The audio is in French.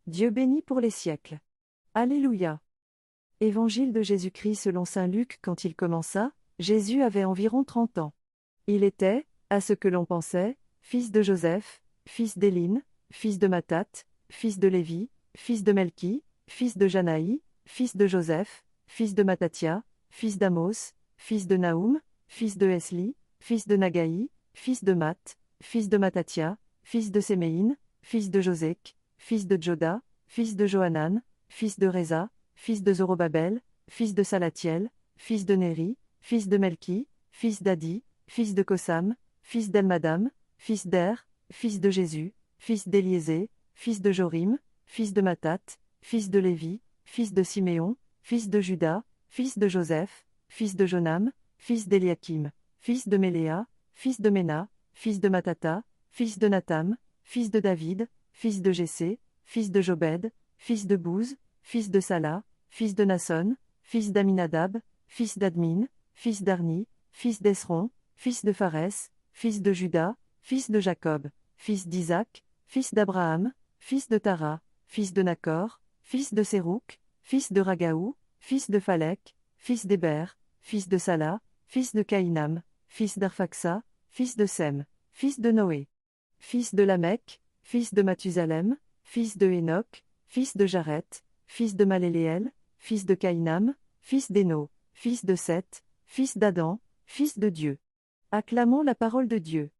Dieu béni pour les siècles. Alléluia. Évangile de Jésus-Christ selon saint Luc. Quand il commença, Jésus avait environ 30 ans. Il était, à ce que l'on pensait, fils de Joseph, fils d'Éline, fils de Mathat, fils de Lévi, fils de Melchi, fils de Janaï, fils de Joseph, fils de Mattathia, fils d'Amos, fils de Naoum, fils de Esli, fils de Nagaï, fils de Math, fils de Mattathia, fils de Séméine, fils de Josek, fils de Joda, fils de Johanan, fils de Réza, fils de Zorobabel, fils de Salatiel, fils de Néri, fils de Melchi, fils d'Adi, fils de Kosam, fils d'Elmadam, fils d'Er, fils de Jésus, fils d'Éliésée, fils de Jorim, fils de Mathat, fils de Lévi, fils de Siméon, fils de Juda, fils de Joseph, fils de Jonam, fils d'Éliakim, fils de Méléa, fils de Ména, fils de Matata, fils de Natam, fils de David, fils de Jessé, fils de Jobed, fils de Bouz, fils de Salah, fils de Nasson, fils d'Aminadab, fils d'Admin, fils d'Arni, fils d'Esron, fils de Pharès, fils de Juda, fils de Jacob, fils d'Isaac, fils d'Abraham, fils de Tara, fils de Nacor, fils de Sérouk, fils de Ragaou, fils de Phalek, fils d'Héber, fils de Salah, fils de Caïnam, fils d'Arphaxa, fils de Sem, fils de Noé, fils de Lamech, fils de Mathusalem, fils de Hénoch, fils de Jareth, fils de Maléléel, fils de Caïnam, fils d'Héno, fils de Seth, fils d'Adam, fils de Dieu. Acclamons la parole de Dieu.